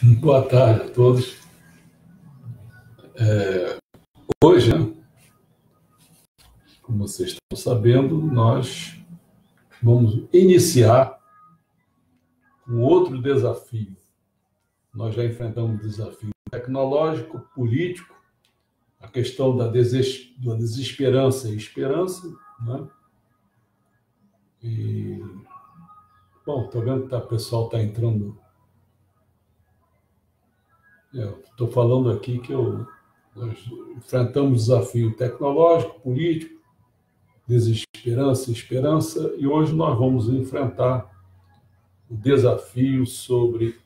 Boa tarde a todos. Hoje, né, como vocês estão sabendo, nós vamos iniciar um outro desafio. Nós já enfrentamos o desafio tecnológico, político, a questão da desesperança e esperança, né? E, bom, estou vendo que o pessoal está entrando. Estou falando aqui que nós enfrentamos desafio tecnológico, político, desesperança e esperança, e hoje nós vamos enfrentar o desafio sobre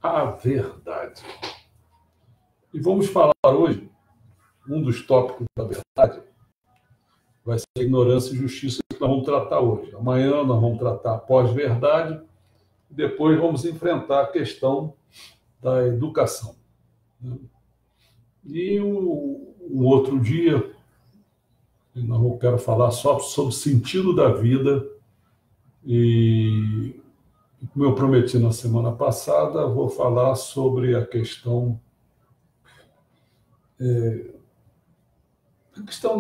a verdade. E vamos falar hoje, um dos tópicos da verdade vai ser a ignorância e justiça que nós vamos tratar hoje. Amanhã nós vamos tratar a pós-verdade, e depois vamos enfrentar a questão da educação. E um outro dia, eu quero falar só sobre o sentido da vida, e como eu prometi na semana passada, vou falar sobre a questão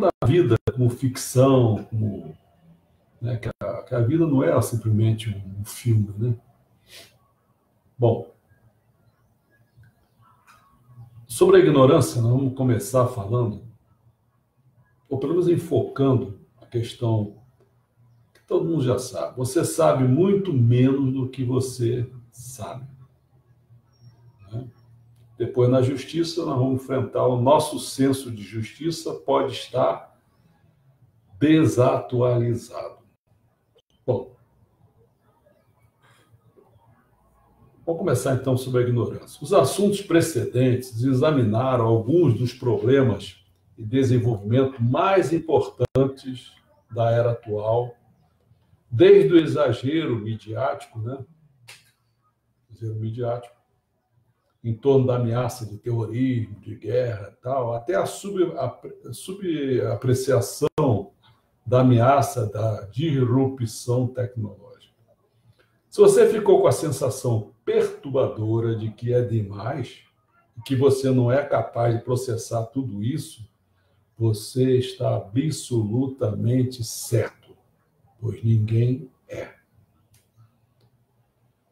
da vida como ficção, né, que a vida não é simplesmente um filme, né? Bom, sobre a ignorância, nós vamos começar falando, ou pelo menos enfocando a questão que todo mundo já sabe. Você sabe muito menos do que você sabe, né? Depois, na justiça, nós vamos enfrentar o nosso senso de justiça pode estar desatualizado. Bom, vamos começar então sobre a ignorância. Os assuntos precedentes examinaram alguns dos problemas e desenvolvimento mais importantes da era atual, desde o exagero midiático, né? Em torno da ameaça de terrorismo, de guerra e tal, até a subapreciação da ameaça da disrupção tecnológica. Se você ficou com a sensação perturbadora de que é demais, que você não é capaz de processar tudo isso, você está absolutamente certo, pois ninguém é.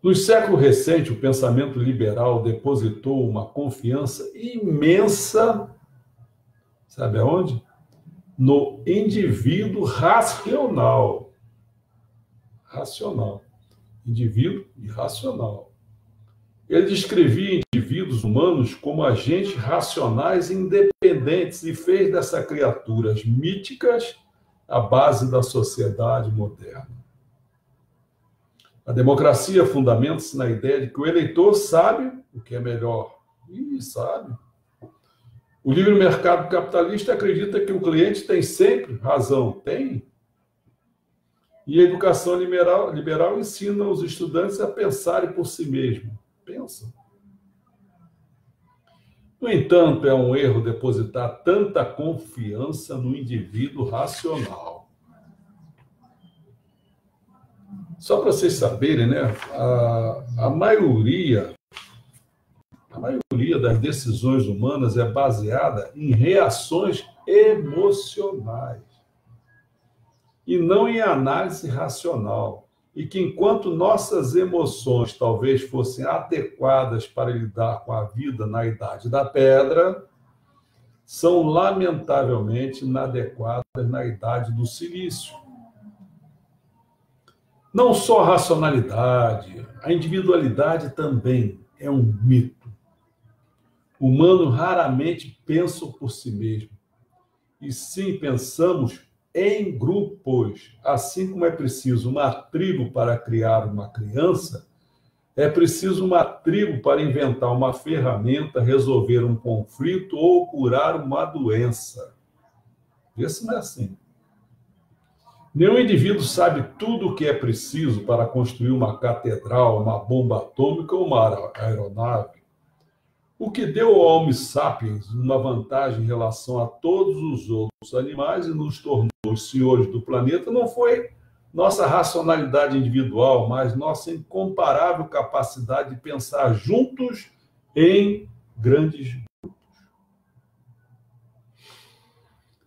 No século recente, o pensamento liberal depositou uma confiança imensa, sabe aonde? No indivíduo racional. Indivíduo irracional. Ele descrevia indivíduos humanos como agentes racionais e independentes e fez dessas criaturas míticas a base da sociedade moderna. A democracia fundamenta-se na ideia de que o eleitor sabe o que é melhor. E sabe. O livre mercado capitalista acredita que o cliente tem sempre razão. Tem. E a educação liberal ensina os estudantes a pensarem por si mesmos. Pensam. No entanto, é um erro depositar tanta confiança no indivíduo racional. Só para vocês saberem, né, a maioria das decisões humanas é baseada em reações emocionais e não em análise racional. E que enquanto nossas emoções talvez fossem adequadas para lidar com a vida na idade da pedra, são lamentavelmente inadequadas na idade do silício. Não só a racionalidade, a individualidade também é um mito. Humanos raramente pensam por si mesmos. E sim, pensamos em grupos. Assim como é preciso uma tribo para criar uma criança, é preciso uma tribo para inventar uma ferramenta, resolver um conflito ou curar uma doença. Isso não é assim. Nenhum indivíduo sabe tudo o que é preciso para construir uma catedral, uma bomba atômica ou uma aeronave. O que deu ao Homo sapiens uma vantagem em relação a todos os outros animais e nos tornou os senhores do planeta não foi nossa racionalidade individual, mas nossa incomparável capacidade de pensar juntos em grandes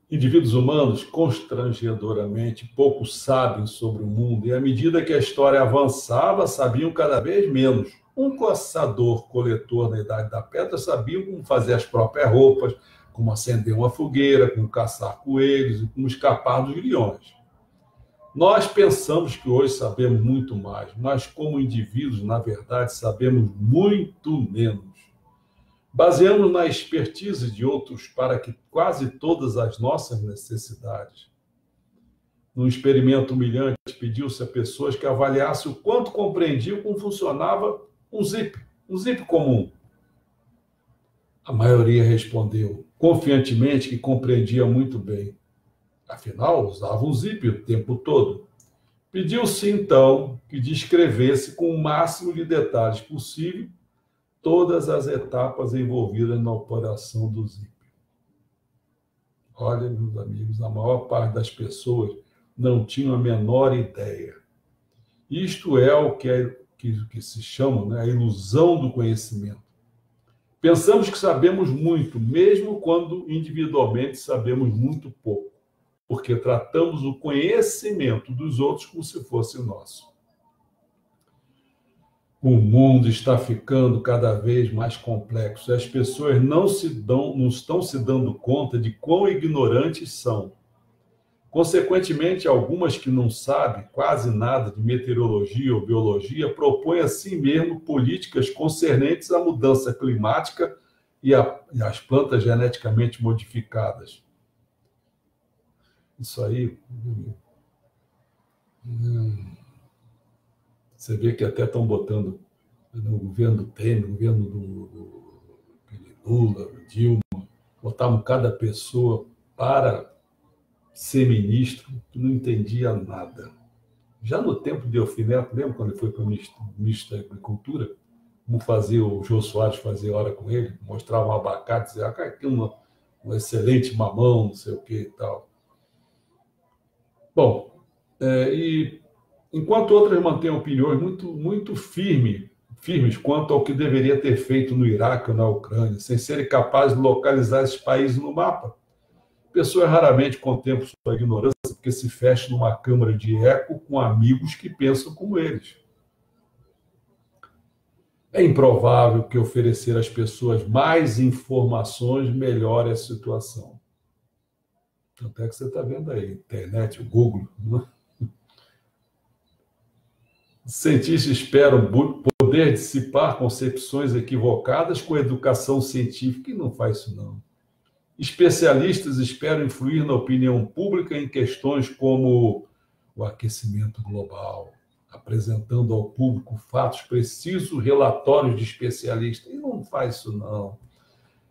indivíduos humanos constrangedoramente pouco sabem sobre o mundo e, à medida que a história avançava, sabiam cada vez menos. Um caçador-coletor na Idade da Pedra sabia como fazer as próprias roupas, como acender uma fogueira, como caçar coelhos e como escapar dos leões. Nós pensamos que hoje sabemos muito mais, mas como indivíduos, na verdade, sabemos muito menos. Baseamos na expertise de outros para que quase todas as nossas necessidades. Num experimento humilhante, pediu-se a pessoas que avaliassem o quanto compreendiam como funcionava um zip comum. A maioria respondeu confiantemente que compreendia muito bem. Afinal, usava um zip o tempo todo. Pediu-se, então, que descrevesse com o máximo de detalhes possível todas as etapas envolvidas na operação do zip. Olha, meus amigos, a maior parte das pessoas não tinha a menor ideia. Isto é o que se chama, né, a ilusão do conhecimento. Pensamos que sabemos muito, mesmo quando individualmente sabemos muito pouco, porque tratamos o conhecimento dos outros como se fosse nosso. O mundo está ficando cada vez mais complexo e as pessoas não estão se dando conta de quão ignorantes são. Consequentemente, algumas que não sabem quase nada de meteorologia ou biologia propõem a si mesmo políticas concernentes à mudança climática e às plantas geneticamente modificadas. Isso aí... Você vê que até estão botando no governo do Temer, no governo do Lula, do Dilma, botavam cada pessoa para ser ministro, que não entendia nada. Já no tempo de Delfim Neto, lembra quando ele foi para o ministro da Agricultura? Como fazia o Jô Soares, fazia hora com ele, mostrava um abacate, dizia, aqui um excelente mamão, não sei o que e tal. Bom, e enquanto outras mantêm opiniões muito firmes quanto ao que deveria ter feito no Iraque ou na Ucrânia, sem serem capazes de localizar esses países no mapa, pessoas raramente contemplam sua ignorância porque se fecham numa câmara de eco com amigos que pensam como eles. É improvável que oferecer às pessoas mais informações melhore a situação. Tanto é que você está vendo aí, a internet, o Google, né? Cientistas esperam poder dissipar concepções equivocadas com educação científica, e não faz isso, não. Especialistas esperam influir na opinião pública em questões como o aquecimento global, apresentando ao público fatos precisos, relatórios de especialistas, e não faz isso, não.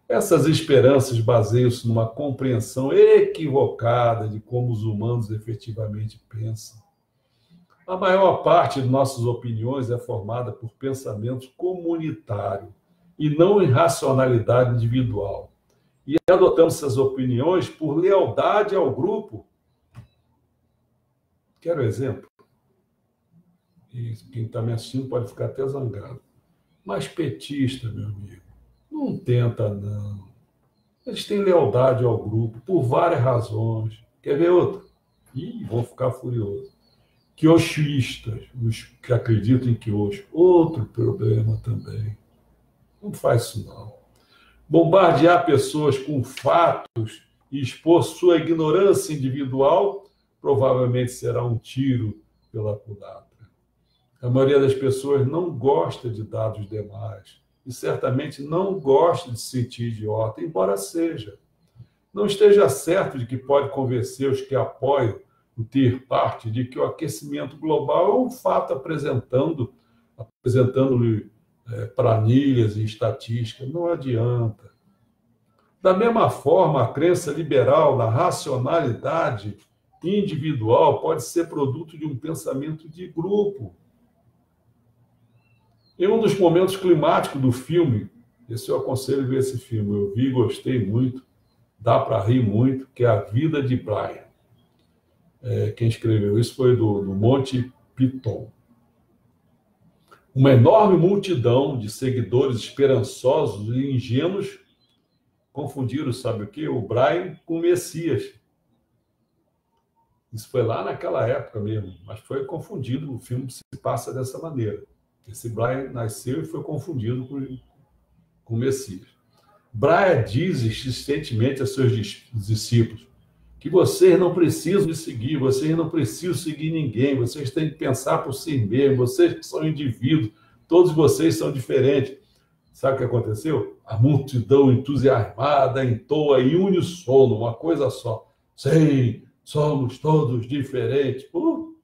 Essas esperanças baseiam-se numa compreensão equivocada de como os humanos efetivamente pensam. A maior parte de nossas opiniões é formada por pensamentos comunitários e não em racionalidade individual. E adotamos essas opiniões por lealdade ao grupo. Quero exemplo. E quem está me assistindo pode ficar até zangado. Mas petista, meu amigo, não tenta, não. Eles têm lealdade ao grupo por várias razões. Quer ver outra? Ih, vou ficar furioso. Quioxistas, os que acreditam em Quiox, outro problema também. Não faz isso, não. Bombardear pessoas com fatos e expor sua ignorância individual provavelmente será um tiro pela culatra. A maioria das pessoas não gosta de dados demais e certamente não gosta de se sentir idiota, embora seja. Não esteja certo de que pode convencer os que apoiam o ter parte de que o aquecimento global é um fato apresentando-lhe planilhas e estatísticas. Não adianta. Da mesma forma, a crença liberal na racionalidade individual pode ser produto de um pensamento de grupo. Em um dos momentos climáticos do filme, esse eu aconselho a ver esse filme, eu vi e gostei muito, dá para rir muito, que é A Vida de Brian. Quem escreveu isso foi do Monty Python. Uma enorme multidão de seguidores esperançosos e ingênuos confundiram, sabe o quê? O Brian com o Messias. Isso foi lá naquela época mesmo, mas foi confundido, o filme se passa dessa maneira. Esse Brian nasceu e foi confundido com o Messias. Brian diz insistentemente a seus discípulos que vocês não precisam me seguir, vocês não precisam seguir ninguém, vocês têm que pensar por si mesmos, vocês são indivíduos, todos vocês são diferentes. Sabe o que aconteceu? A multidão entusiasmada entoa em uníssono, uma coisa só. Sim, somos todos diferentes. O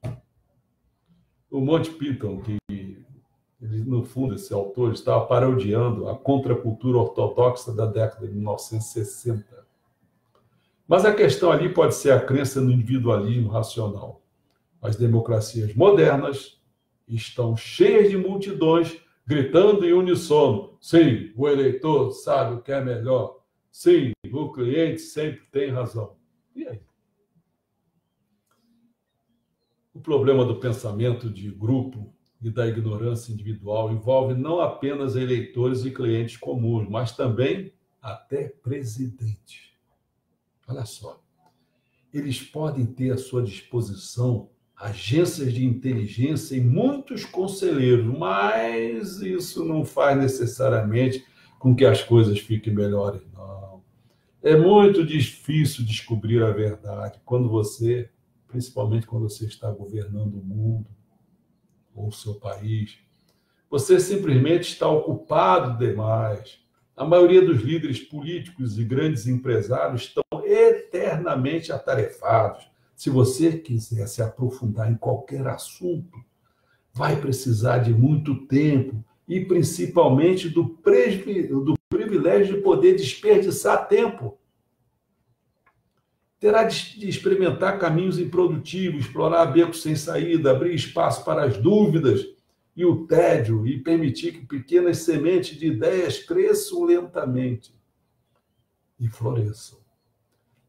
Monty Python, que no fundo esse autor estava parodiando a contracultura ortodoxa da década de 1960. Mas a questão ali pode ser a crença no individualismo racional. As democracias modernas estão cheias de multidões gritando em uníssono. Sim, o eleitor sabe o que é melhor. Sim, o cliente sempre tem razão. E aí? O problema do pensamento de grupo e da ignorância individual envolve não apenas eleitores e clientes comuns, mas também até presidentes. Olha só, eles podem ter à sua disposição agências de inteligência e muitos conselheiros, mas isso não faz necessariamente com que as coisas fiquem melhores, não. É muito difícil descobrir a verdade principalmente quando você está governando o mundo ou o seu país. Você simplesmente está ocupado demais. A maioria dos líderes políticos e grandes empresários estão eternamente atarefados. Se você quiser se aprofundar em qualquer assunto, vai precisar de muito tempo e principalmente do privilégio de poder desperdiçar tempo. Terá de experimentar caminhos improdutivos, explorar becos sem saída, abrir espaço para as dúvidas e o tédio e permitir que pequenas sementes de ideias cresçam lentamente e floresçam.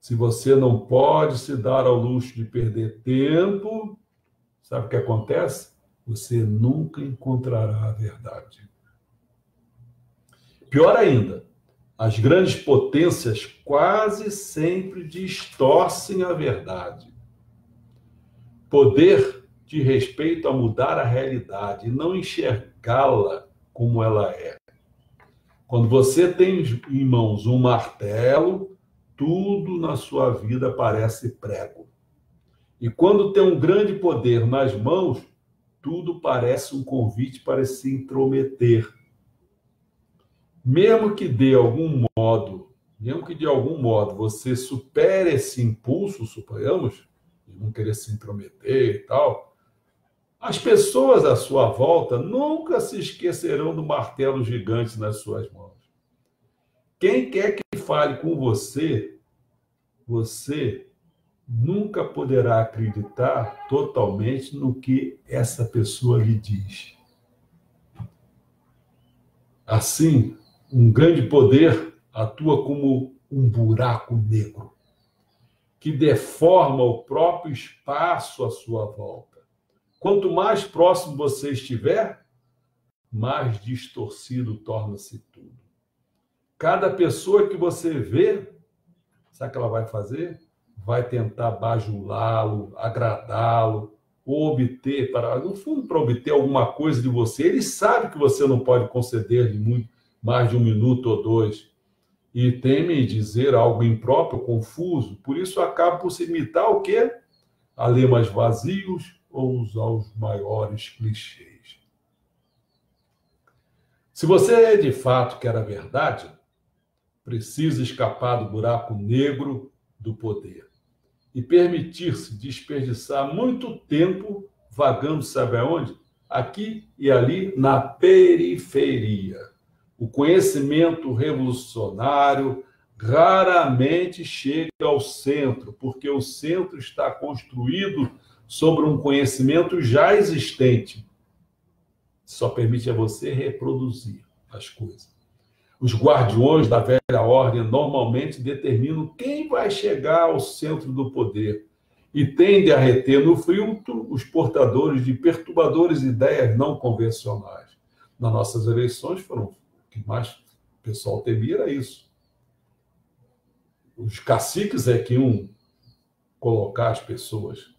Se você não pode se dar ao luxo de perder tempo, sabe o que acontece? Você nunca encontrará a verdade. Pior ainda, as grandes potências quase sempre distorcem a verdade. Poder de respeito a mudar a realidade e não enxergá-la como ela é. Quando você tem em mãos um martelo, tudo na sua vida parece prego. E quando tem um grande poder nas mãos, tudo parece um convite para se intrometer. Mesmo que de algum modo você supere esse impulso, suponhamos, de não querer se intrometer e tal, as pessoas à sua volta nunca se esquecerão do martelo gigante nas suas mãos. Quem quer que fale com você, você nunca poderá acreditar totalmente no que essa pessoa lhe diz. Assim, um grande poder atua como um buraco negro, que deforma o próprio espaço à sua volta. Quanto mais próximo você estiver, mais distorcido torna-se tudo. Cada pessoa que você vê, sabe o que ela vai fazer? Vai tentar bajulá-lo, agradá-lo, ou obter, no fundo, para obter alguma coisa de você. Ele sabe que você não pode conceder-lhe muito mais de 1 minuto ou 2, e teme dizer algo impróprio, confuso, por isso acaba por se imitar o quê? A lemas vazios ou usar os maiores clichês. Se você de fato quer a verdade, precisa escapar do buraco negro do poder e permitir-se desperdiçar muito tempo vagando, sabe aonde? Aqui e ali, na periferia. O conhecimento revolucionário raramente chega ao centro, porque o centro está construído sobre um conhecimento já existente. Só permite a você reproduzir as coisas. Os guardiões da velha ordem normalmente determinam quem vai chegar ao centro do poder e tende a reter no filtro os portadores de perturbadores ideias não convencionais. Nas nossas eleições foram o que mais o pessoal temia era isso. Os caciques é que iam colocar as pessoas.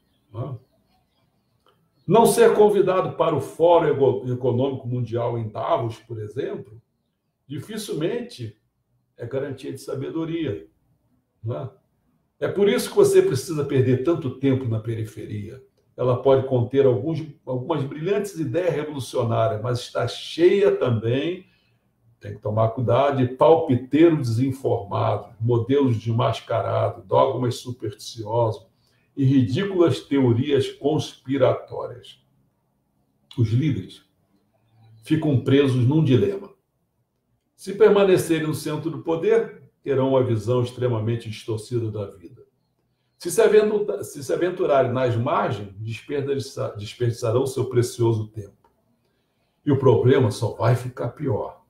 Não ser convidado para o Fórum Econômico Mundial em Davos, por exemplo, dificilmente é garantia de sabedoria. É por isso que você precisa perder tanto tempo na periferia. Ela pode conter algumas brilhantes ideias revolucionárias, mas está cheia também, tem que tomar cuidado, de palpiteiros desinformados, modelos desmascarados, dogmas supersticiosos e ridículas teorias conspiratórias. Os líderes ficam presos num dilema. Se permanecerem no centro do poder, terão uma visão extremamente distorcida da vida. Se se aventurarem nas margens, desperdiçarão seu precioso tempo. E o problema só vai ficar pior.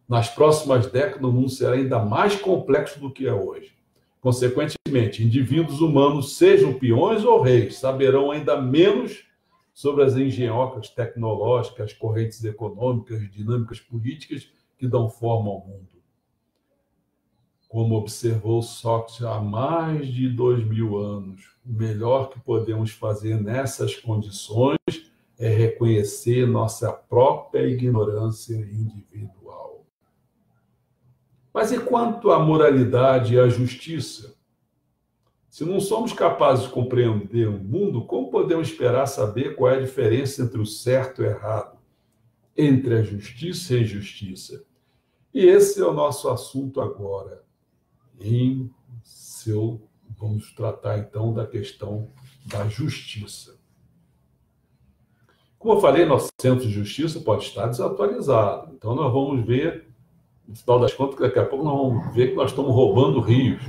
Nas próximas décadas, o mundo será ainda mais complexo do que é hoje. Consequentemente, indivíduos humanos, sejam peões ou reis, saberão ainda menos sobre as engenhocas tecnológicas, correntes econômicas, dinâmicas políticas que dão forma ao mundo. Como observou Sócrates há mais de 2000 anos, o melhor que podemos fazer nessas condições é reconhecer nossa própria ignorância individual. Mas e quanto à moralidade e à justiça? Se não somos capazes de compreender o mundo, como podemos esperar saber qual é a diferença entre o certo e o errado, entre a justiça e a injustiça? E esse é o nosso assunto agora. Vamos tratar, então, da questão da justiça. Como eu falei, nosso centro de justiça pode estar desatualizado. Então, nós vamos ver, no final das contas, que daqui a pouco nós vamos ver que nós estamos roubando rios.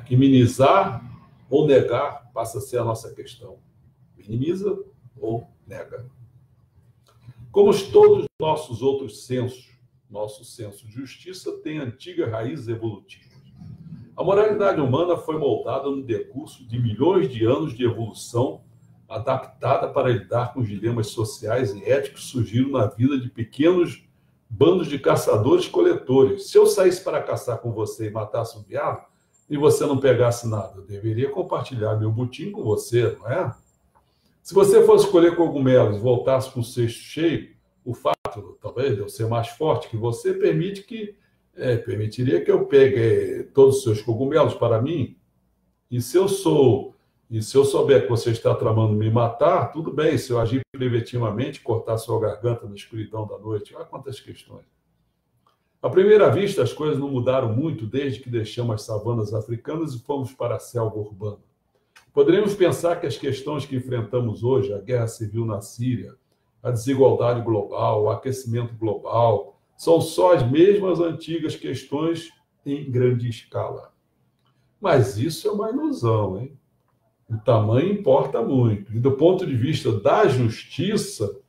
Que minimizar ou negar passa a ser a nossa questão. Minimiza ou nega. Como todos os nossos outros sensos, nosso senso de justiça tem antigas raízes evolutivas. A moralidade humana foi moldada no decurso de milhões de anos de evolução, adaptada para lidar com os dilemas sociais e éticos que surgiram na vida de pequenos bandos de caçadores-coletores. Se eu saísse para caçar com você e matasse um veado, e você não pegasse nada, eu deveria compartilhar meu butim com você, não é? Se você fosse colher cogumelos e voltasse com o cesto cheio, o fato, talvez, de eu ser mais forte que você, permitiria que eu pegue todos os seus cogumelos para mim. E se eu souber que você está tramando me matar, tudo bem. Se eu agir preventivamente, cortar sua garganta na escuridão da noite, olha quantas questões. À primeira vista, as coisas não mudaram muito desde que deixamos as savanas africanas e fomos para a selva urbana. Poderíamos pensar que as questões que enfrentamos hoje, a guerra civil na Síria, a desigualdade global, o aquecimento global, são só as mesmas antigas questões em grande escala. Mas isso é uma ilusão, hein? O tamanho importa muito. E do ponto de vista da justiça,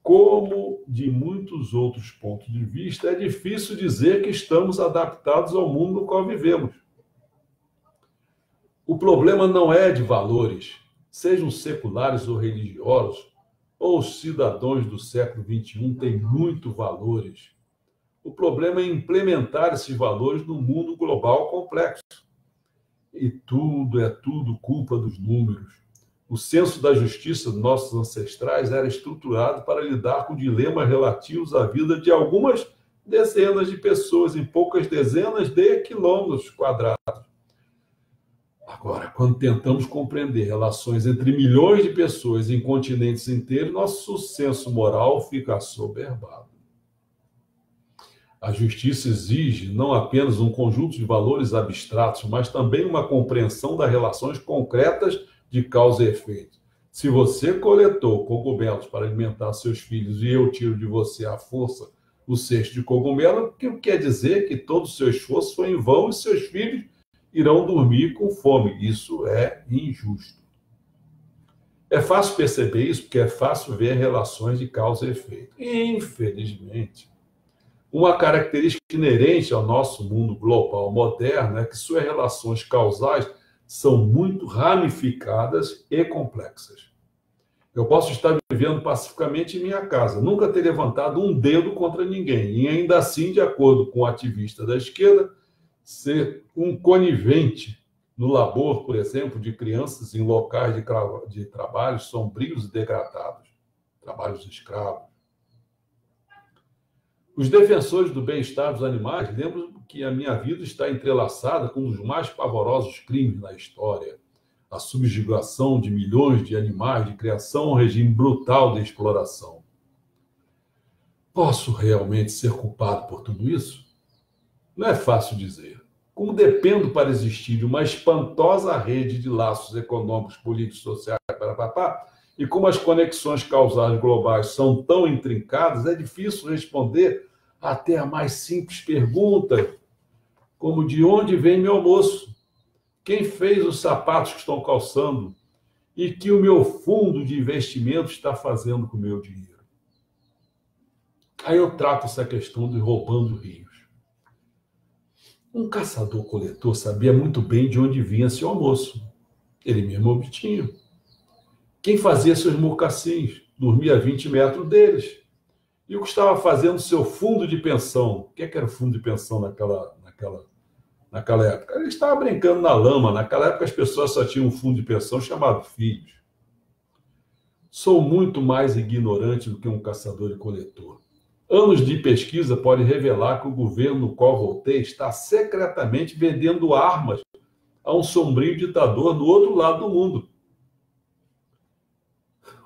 como de muitos outros pontos de vista, é difícil dizer que estamos adaptados ao mundo no qual vivemos. O problema não é de valores, sejam seculares ou religiosos, ou os cidadãos do século XXI têm muitos valores. O problema é implementar esses valores no mundo global complexo. E tudo é culpa dos números. O senso da justiça dos nossos ancestrais era estruturado para lidar com dilemas relativos à vida de algumas dezenas de pessoas em poucas dezenas de quilômetros quadrados. Agora, quando tentamos compreender relações entre milhões de pessoas em continentes inteiros, nosso senso moral fica assoberbado. A justiça exige não apenas um conjunto de valores abstratos, mas também uma compreensão das relações concretas de causa e efeito. Se você coletou cogumelos para alimentar seus filhos e eu tiro de você à força o cesto de cogumelo, o que quer dizer que todo o seu esforço foi em vão e seus filhos irão dormir com fome. Isso é injusto. É fácil perceber isso porque é fácil ver relações de causa e efeito. Infelizmente, uma característica inerente ao nosso mundo global moderno é que suas relações causais são muito ramificadas e complexas. Eu posso estar vivendo pacificamente em minha casa, nunca ter levantado um dedo contra ninguém, e ainda assim, de acordo com o ativista da esquerda, ser um conivente no labor, por exemplo, de crianças em locais de trabalhos sombrios e degradados, trabalhos escravos. Os defensores do bem-estar dos animais lembram que a minha vida está entrelaçada com um dos mais pavorosos crimes na história, a subjugação de milhões de animais, de criação a um regime brutal de exploração. Posso realmente ser culpado por tudo isso? Não é fácil dizer. Como dependo para existir de uma espantosa rede de laços econômicos, políticos, sociais, e como as conexões causais globais são tão intrincadas, é difícil responder até a mais simples pergunta, como de onde vem meu almoço? Quem fez os sapatos que estão calçando? E que o meu fundo de investimento está fazendo com o meu dinheiro? Aí eu trato essa questão de roubando rios. Um caçador-coletor sabia muito bem de onde vinha seu almoço. Ele mesmo obtinha. Quem fazia seus mocassins dormia a 20 metros deles. E o que estava fazendo seu fundo de pensão? O que era o fundo de pensão naquela época? Ele estava brincando na lama. Naquela época as pessoas só tinham um fundo de pensão chamado filhos. Sou muito mais ignorante do que um caçador e coletor. Anos de pesquisa podem revelar que o governo no qual voltei está secretamente vendendo armas a um sombrio ditador no outro lado do mundo.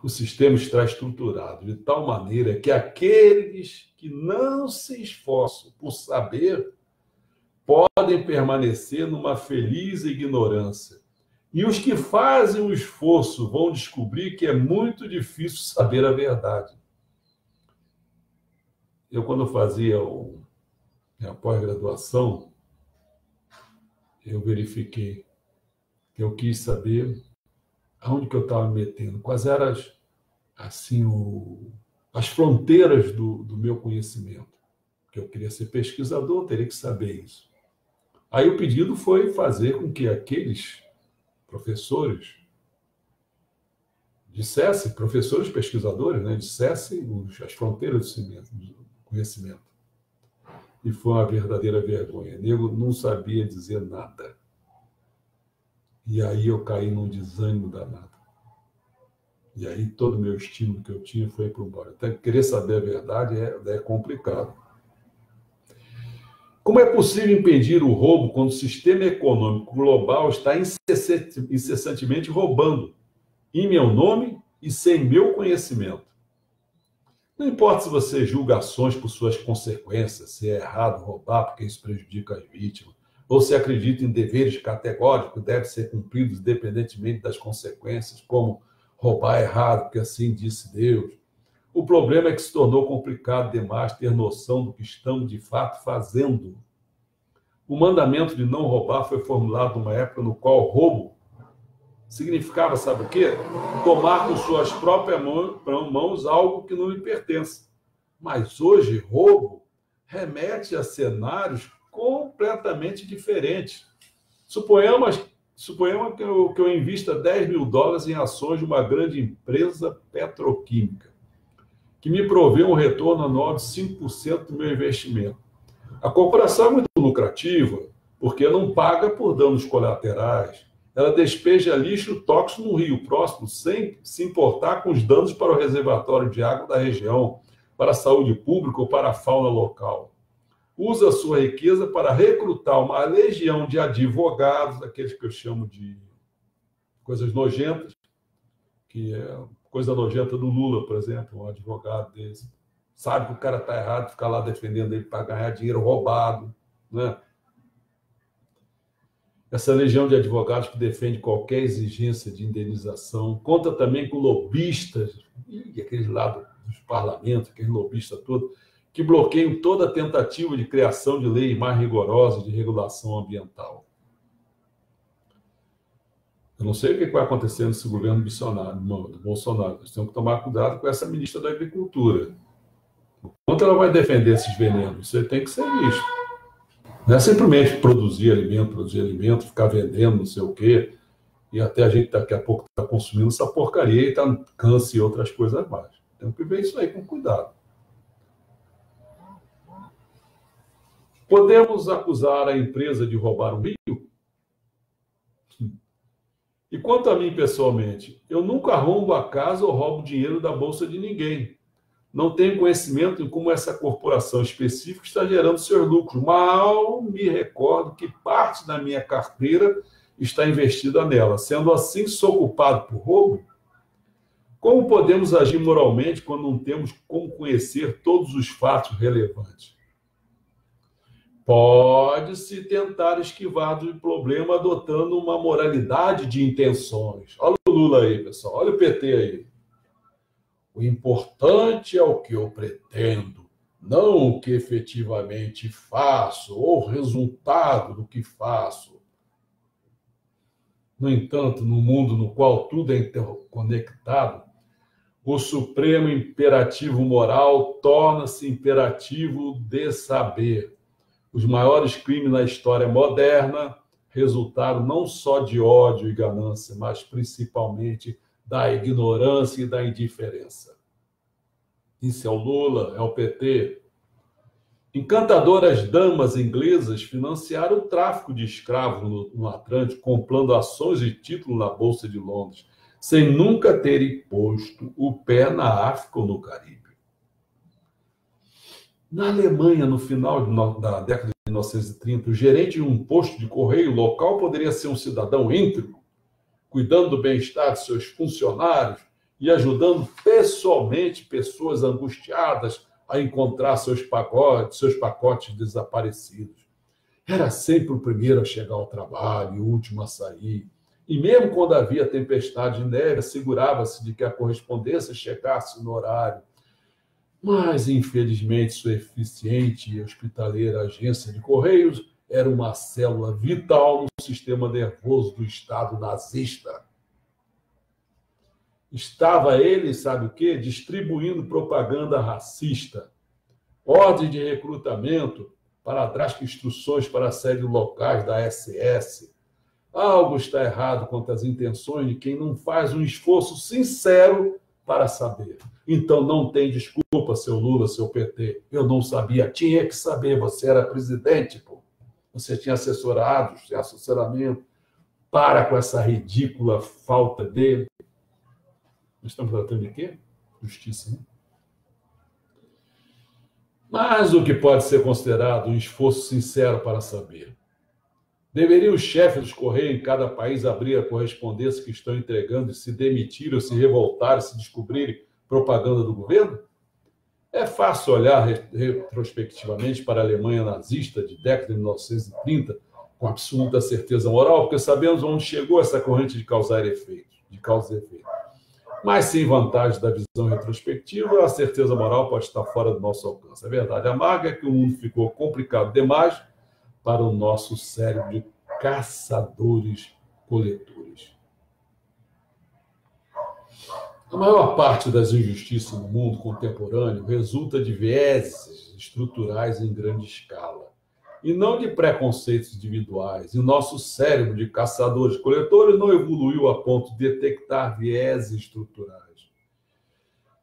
O sistema está estruturado de tal maneira que aqueles que não se esforçam por saber podem permanecer numa feliz ignorância. E os que fazem o esforço vão descobrir que é muito difícil saber a verdade. Eu, quando fazia a pós-graduação, eu verifiquei que eu quis saber aonde que eu estava me metendo, quais eram as fronteiras do meu conhecimento. Porque eu queria ser pesquisador, eu teria que saber isso. Aí o pedido foi fazer com que aqueles professores dissessem, professores pesquisadores, né, dissessem as fronteiras do conhecimento. E foi uma verdadeira vergonha. O nego não sabia dizer nada. E aí eu caí num desânimo danado. E aí todo o meu estímulo que eu tinha foi para embora. Até querer saber a verdade é complicado. Como é possível impedir o roubo quando o sistema econômico global está incessantemente roubando em meu nome e sem meu conhecimento? Não importa se você julga ações por suas consequências, se é errado roubar porque isso prejudica as vítimas, ou se acredita em deveres categóricos que devem ser cumpridos independentemente das consequências, como roubar errado, porque assim disse Deus. O problema é que se tornou complicado demais ter noção do que estamos de fato fazendo. O mandamento de não roubar foi formulado numa época no qual o roubo significava, sabe o quê? Tomar com suas próprias mãos algo que não lhe pertence. Mas hoje, roubo remete a cenários completamente diferentes. Suponhamos que eu invista $10 mil em ações de uma grande empresa petroquímica, que me provê um retorno anual de 5% do meu investimento. A corporação é muito lucrativa, porque não paga por danos colaterais. Ela despeja lixo tóxico no rio próximo, sem se importar com os danos para o reservatório de água da região, para a saúde pública ou para a fauna local. Usa a sua riqueza para recrutar uma legião de advogados, aqueles que eu chamo de coisas nojentas, que é coisa nojenta do Lula, por exemplo, um advogado desse. Sabe que o cara está errado, fica lá defendendo ele para ganhar dinheiro roubado, né? Essa legião de advogados que defende qualquer exigência de indenização, conta também com lobistas, aquele lado dos parlamentos, aquele lobista todo, que bloqueiam toda a tentativa de criação de leis mais rigorosas de regulação ambiental. Eu não sei o que vai acontecer nesse governo do Bolsonaro. Nós temos que tomar cuidado com essa ministra da Agricultura. O quanto ela vai defender esses venenos? Isso aí tem que ser visto. Não é simplesmente produzir alimento, ficar vendendo não sei o quê, e até a gente daqui a pouco está consumindo essa porcaria e está no câncer e outras coisas mais. Temos que ver isso aí com cuidado. Podemos acusar a empresa de roubar o rio? E quanto a mim, pessoalmente, eu nunca arrombo a casa ou roubo dinheiro da bolsa de ninguém. Não tenho conhecimento em como essa corporação específica está gerando seus lucros. Mal me recordo que parte da minha carteira está investida nela. Sendo assim, sou culpado por roubo? Como podemos agir moralmente quando não temos como conhecer todos os fatos relevantes? Pode-se tentar esquivar do problema adotando uma moralidade de intenções. Olha o Lula aí, pessoal. Olha o PT aí. O importante é o que eu pretendo, não o que efetivamente faço ou o resultado do que faço. No entanto, no mundo no qual tudo é interconectado, o supremo imperativo moral torna-se imperativo de saber. Os maiores crimes na história moderna resultaram não só de ódio e ganância, mas principalmente da ignorância e da indiferença. Isso é o Lula, é o PT. Encantadoras damas inglesas financiaram o tráfico de escravos no Atlântico, comprando ações e títulos na Bolsa de Londres, sem nunca terem posto o pé na África ou no Caribe. Na Alemanha, no final da década de 1930, o gerente de um posto de correio local poderia ser um cidadão íntegro, cuidando do bem-estar de seus funcionários e ajudando pessoalmente pessoas angustiadas a encontrar seus pacotes desaparecidos. Era sempre o primeiro a chegar ao trabalho e o último a sair. E mesmo quando havia tempestade de neve, assegurava-se de que a correspondência chegasse no horário. Mas, infelizmente, sua eficiente e hospitaleira agência de correios era uma célula vital no sistema nervoso do Estado nazista. Estava ele, sabe o quê? Distribuindo propaganda racista, ordem de recrutamento para drásticas instruções para séries locais da SS. Algo está errado quanto às intenções de quem não faz um esforço sincero para saber. Então não tem desculpa, seu Lula, seu PT. Eu não sabia, tinha que saber, você era presidente, pô. Você tinha assessoramento. Para com essa ridícula falta dele. Nós estamos tratando de quê? Justiça, né? Mas o que pode ser considerado um esforço sincero para saber? Deveriam os chefes dos Correios em cada país abrir a correspondência que estão entregando e se demitirem ou se revoltarem, se descobrirem propaganda do governo? É fácil olhar retrospectivamente para a Alemanha nazista de década de 1930 com absoluta certeza moral, porque sabemos onde chegou essa corrente de causa e efeito. Mas sem vantagem da visão retrospectiva, a certeza moral pode estar fora do nosso alcance. A verdade amarga é que o mundo ficou complicado demais para o nosso cérebro de caçadores-coletores. A maior parte das injustiças no mundo contemporâneo resulta de vieses estruturais em grande escala, e não de preconceitos individuais. E nosso cérebro de caçadores-coletores não evoluiu a ponto de detectar vieses estruturais.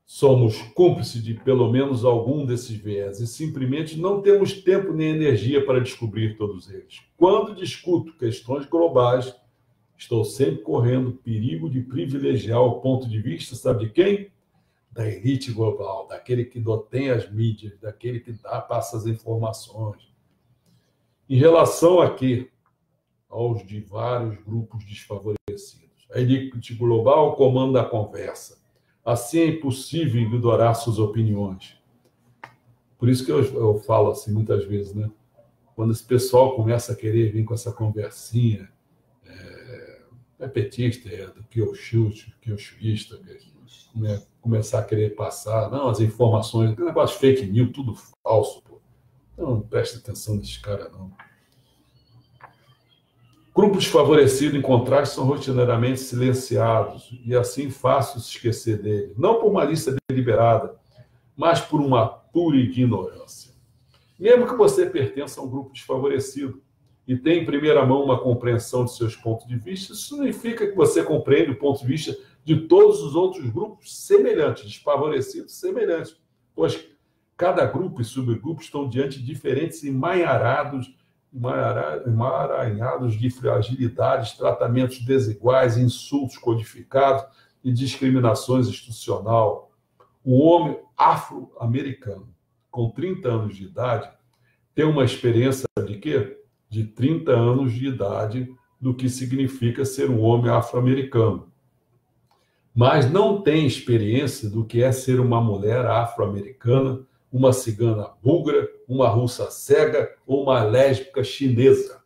Somos cúmplices de pelo menos algum desses vieses e simplesmente não temos tempo nem energia para descobrir todos eles. Quando discuto questões globais, estou sempre correndo perigo de privilegiar o ponto de vista, sabe de quem? Da elite global, daquele que detém as mídias, daquele que passa as informações. Em relação a quê? Aos de vários grupos desfavorecidos. A elite global comanda a conversa. Assim é impossível ignorar suas opiniões. Por isso que eu falo assim muitas vezes, né? Quando esse pessoal começa a querer vir com essa conversinha, petista, do quiochuista, né? Começar a querer passar, não, as informações, negócio de fake news, tudo falso, pô. Não preste atenção nesses caras, não. Grupos desfavorecidos, em contraste, são rotineiramente silenciados e assim fácil se esquecer deles. Não por uma lista deliberada, mas por uma pura ignorância. Mesmo que você pertença a um grupo desfavorecido e tenha em primeira mão uma compreensão de seus pontos de vista, isso significa que você compreende o ponto de vista de todos os outros grupos semelhantes, desfavorecidos semelhantes, pois cada grupo e subgrupo estão diante de diferentes emaranhados de fragilidades, tratamentos desiguais, insultos codificados e discriminações institucional. O homem afro-americano, com 30 anos de idade, tem uma experiência de quê? De 30 anos de idade do que significa ser um homem afro-americano. Mas não tem experiência do que é ser uma mulher afro-americana, uma cigana búlgara, uma russa cega ou uma lésbica chinesa.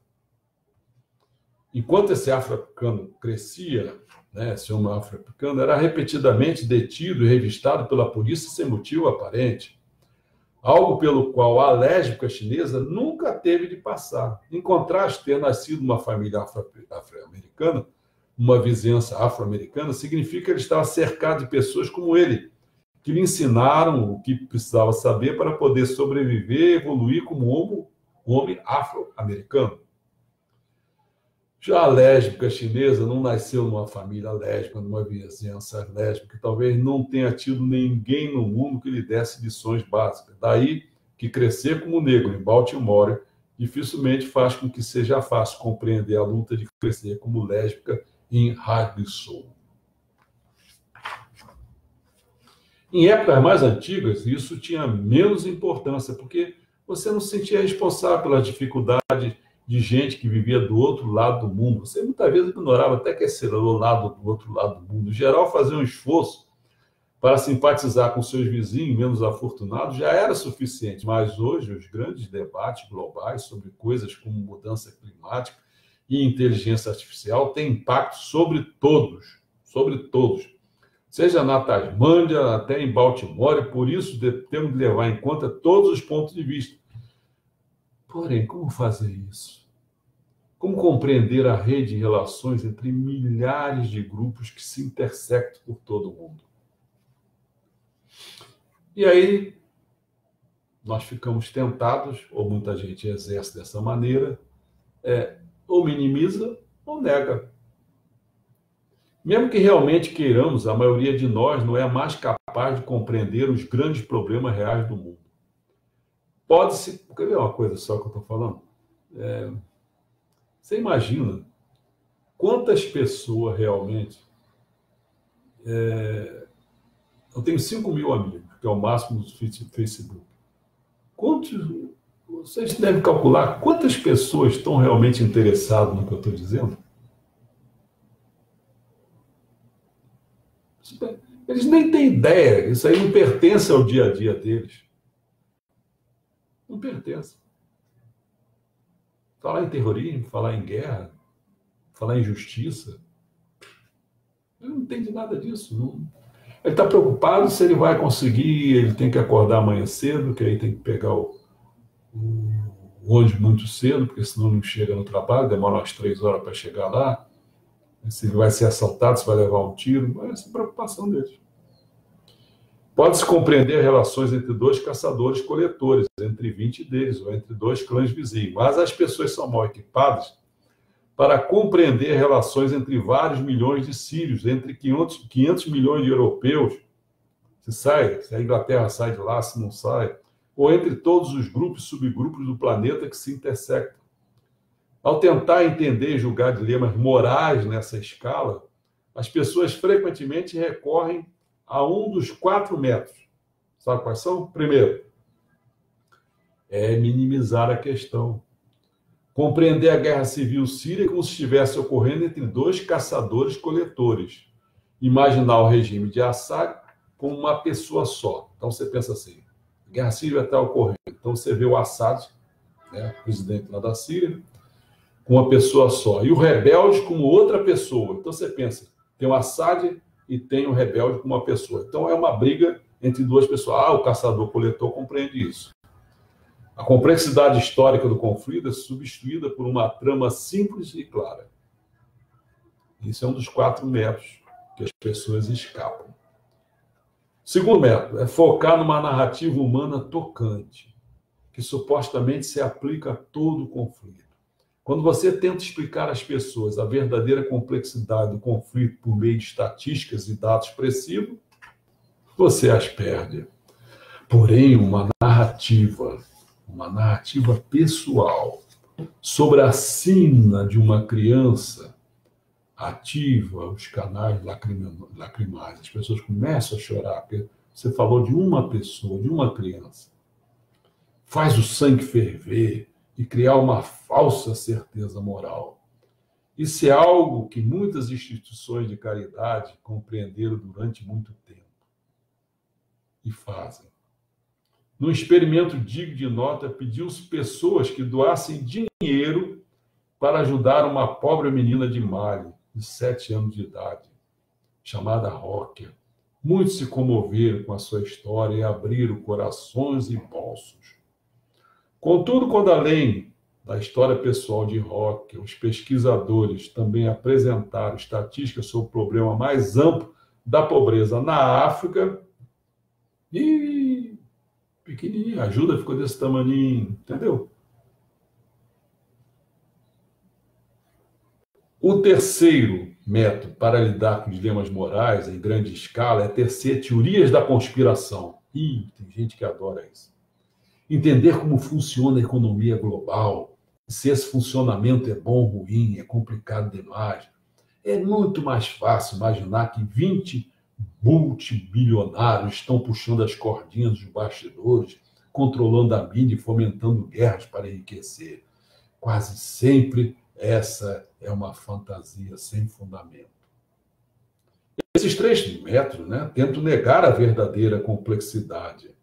Enquanto esse afro-americano crescia, esse homem afro-americano era repetidamente detido e revistado pela polícia sem motivo aparente. Algo pelo qual a lésbica chinesa nunca teve de passar. Em contraste, ter nascido numa família afro-americana, uma vizinhança afro-americana, significa que ele estava cercado de pessoas como ele, que lhe ensinaram o que precisava saber para poder sobreviver e evoluir como homem afro-americano. Já a lésbica chinesa não nasceu numa família lésbica, numa vizinhança lésbica, que talvez não tenha tido ninguém no mundo que lhe desse lições básicas. Daí que crescer como negro em Baltimore dificilmente faz com que seja fácil compreender a luta de crescer como lésbica em Hargreaves. Em épocas mais antigas, isso tinha menos importância, porque você não se sentia responsável pelas dificuldades de gente que vivia do outro lado do mundo. Você muitas vezes ignorava até que esse lado do outro lado do mundo. Em geral, fazer um esforço para simpatizar com seus vizinhos menos afortunados já era suficiente, mas hoje os grandes debates globais sobre coisas como mudança climática e inteligência artificial têm impacto sobre todos, seja na Tasmânia, até em Baltimore, e por isso temos de levar em conta todos os pontos de vista. Porém, como fazer isso? Como compreender a rede de relações entre milhares de grupos que se intersectam por todo o mundo? E aí, nós ficamos tentados, ou muita gente exerce dessa maneira, ou minimiza ou nega. Mesmo que realmente queiramos, a maioria de nós não é mais capaz de compreender os grandes problemas reais do mundo. Pode-se... Quer ver uma coisa só que eu estou falando? Você imagina quantas pessoas realmente... Eu tenho 5 mil amigos, que é o máximo do Facebook. Vocês devem calcular quantas pessoas estão realmente interessadas no que eu estou dizendo? Eles nem têm ideia, isso aí não pertence ao dia a dia deles. Não pertence. Falar em terrorismo, falar em guerra, falar em justiça, ele não entende nada disso. Não. Ele está preocupado se ele vai conseguir, ele tem que acordar amanhã cedo, que aí tem que pegar o ônibus muito cedo, porque senão não chega no trabalho, demora umas 3 horas para chegar lá. Se ele vai ser assaltado, se vai levar um tiro, essa é a preocupação deles. Pode-se compreender relações entre 2 caçadores-coletores, entre 20 deles, ou entre 2 clãs vizinhos, mas as pessoas são mal equipadas para compreender relações entre vários milhões de sírios, entre 500 milhões de europeus, se a Inglaterra sai de lá, se não sai, ou entre todos os grupos e subgrupos do planeta que se intersectam. Ao tentar entender e julgar dilemas morais nessa escala, as pessoas frequentemente recorrem a um dos 4 métodos. Sabe quais são? Primeiro, minimizar a questão. Compreender a guerra civil síria como se estivesse ocorrendo entre 2 caçadores-coletores. Imaginar o regime de Assad como uma pessoa só. Então você pensa assim, a guerra síria está ocorrendo. Então você vê o Assad, presidente lá da Síria, com uma pessoa só. E o rebelde como outra pessoa. Então você pensa, tem o Assad e tem o rebelde como uma pessoa. Então é uma briga entre 2 pessoas. O caçador-coletor compreende isso. A complexidade histórica do conflito é substituída por uma trama simples e clara. Isso é um dos 4 métodos que as pessoas escapam. O segundo método é focar numa narrativa humana tocante, que supostamente se aplica a todo conflito. Quando você tenta explicar às pessoas a verdadeira complexidade do conflito por meio de estatísticas e dados expressivos, você as perde. Porém, uma narrativa pessoal sobre a sina de uma criança ativa os canais lacrimais. As pessoas começam a chorar, porque você falou de uma pessoa, de uma criança. Faz o sangue ferver e criar uma falsa certeza moral. Isso é algo que muitas instituições de caridade compreenderam durante muito tempo e fazem. Num experimento digno de nota, pediu-se pessoas que doassem dinheiro para ajudar uma pobre menina de Mali, de 7 anos de idade, chamada Roquia. Muitos se comoveram com a sua história e abriram corações e bolsos. Contudo, quando além da história pessoal de Roquia, os pesquisadores também apresentaram estatísticas sobre o problema mais amplo da pobreza na África, e pequenininha, a ajuda ficou desse tamaninho, entendeu? O terceiro método para lidar com dilemas morais em grande escala é tecer teorias da conspiração. Tem gente que adora isso. Entender como funciona a economia global, se esse funcionamento é bom ou ruim, é complicado demais. É muito mais fácil imaginar que 20 multibilionários estão puxando as cordinhas dos bastidores, controlando a mídia e fomentando guerras para enriquecer. Quase sempre essa é uma fantasia sem fundamento. Esses 3 métodos, tentam negar a verdadeira complexidade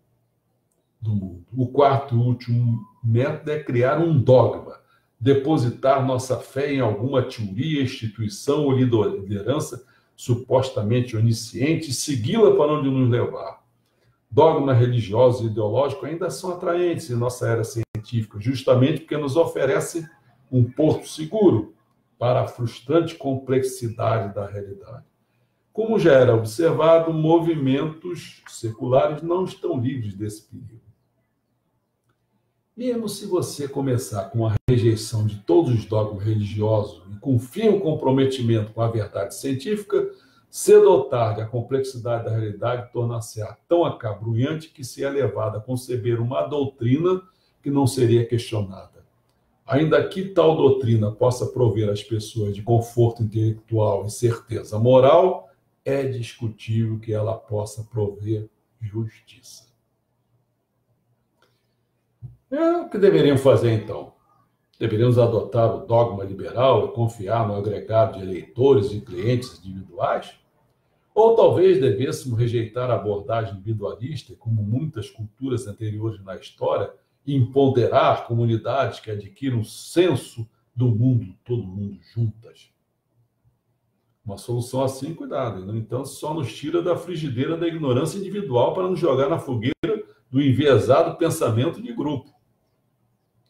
do mundo. O quarto e último método é criar um dogma, depositar nossa fé em alguma teoria, instituição ou liderança supostamente onisciente e segui-la para onde nos levar. Dogmas religiosos e ideológicos ainda são atraentes em nossa era científica, justamente porque nos oferecem um porto seguro para a frustrante complexidade da realidade. Como já era observado, movimentos seculares não estão livres desse perigo. Mesmo se você começar com a rejeição de todos os dogmas religiosos e com firme comprometimento com a verdade científica, cedo ou tarde a complexidade da realidade tornar-se-á tão acabrunhante que se é levada a conceber uma doutrina que não seria questionada. Ainda que tal doutrina possa prover às pessoas de conforto intelectual e certeza moral, é discutível que ela possa prover justiça. O que deveríamos fazer, então? Deveríamos adotar o dogma liberal e confiar no agregado de eleitores e clientes individuais? Ou talvez devêssemos rejeitar a abordagem individualista, como muitas culturas anteriores na história, e empoderar comunidades que adquiram um senso do mundo, todo mundo juntas? Uma solução assim, cuidado, no entanto, só nos tira da frigideira da ignorância individual para nos jogar na fogueira do enviesado pensamento de grupo.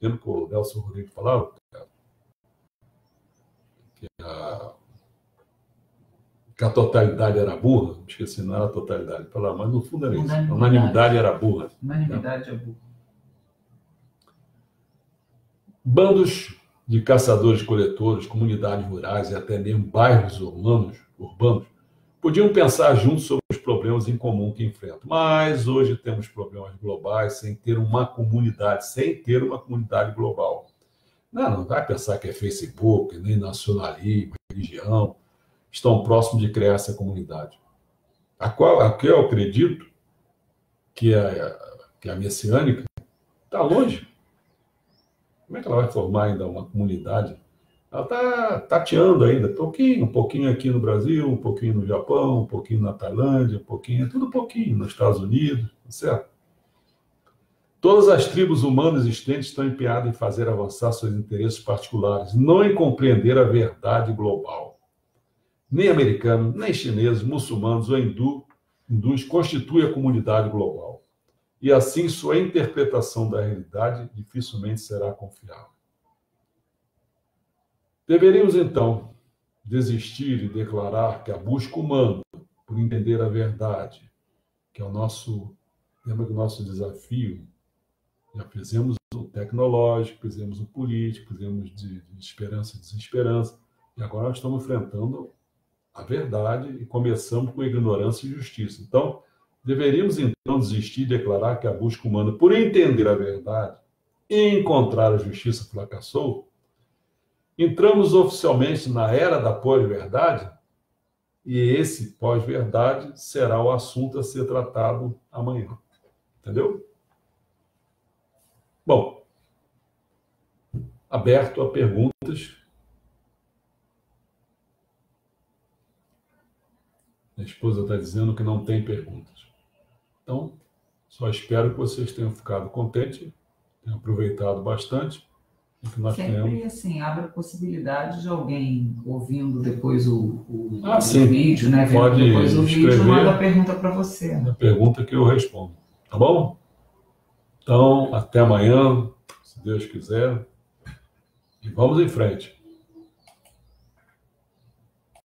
Lembra que o Nelson Rodrigues falava? Que a totalidade era burra? Esqueci, não era a totalidade, mas no fundo era isso. A unanimidade era burra. Unanimidade é burra. Bandos de caçadores-coletores, comunidades rurais e até mesmo bairros urbanos podiam pensar juntos sobre os problemas em comum que enfrentam. Mas hoje temos problemas globais sem ter uma comunidade global. Não vai pensar que é Facebook, nem nacionalismo, religião, estão próximos de criar essa comunidade. A que eu acredito que a messiânica está longe. Como é que ela vai formar ainda uma comunidade? Ela está tateando ainda, um pouquinho aqui no Brasil, um pouquinho no Japão, um pouquinho na Tailândia, tudo pouquinho nos Estados Unidos, certo? Todas as tribos humanas existentes estão empenhadas em fazer avançar seus interesses particulares, não em compreender a verdade global. Nem americanos, nem chineses, muçulmanos ou hindus constituem a comunidade global. E assim sua interpretação da realidade dificilmente será confiável. Deveríamos, então, desistir e declarar que a busca humana por entender a verdade, que é o nosso desafio, Já fizemos o tecnológico, fizemos o político, fizemos de esperança e desesperança. E agora nós estamos enfrentando a verdade e começamos com ignorância e justiça. Então, deveríamos então desistir de declarar que a busca humana por entender a verdade e encontrar a justiça fracassou? Entramos oficialmente na era da pós-verdade e esse pós-verdade será o assunto a ser tratado amanhã. Entendeu? Bom, aberto a perguntas. Minha esposa está dizendo que não tem perguntas. Então, só espero que vocês tenham ficado contentes, tenham aproveitado bastante. E que nós Sempre tenhamos... assim, abre a possibilidade de alguém ouvindo depois o sim. vídeo, né? Vendo Pode depois o vídeo, escrever manda a pergunta para você. a pergunta que eu respondo. Tá bom? Então, até amanhã, se Deus quiser. E vamos em frente.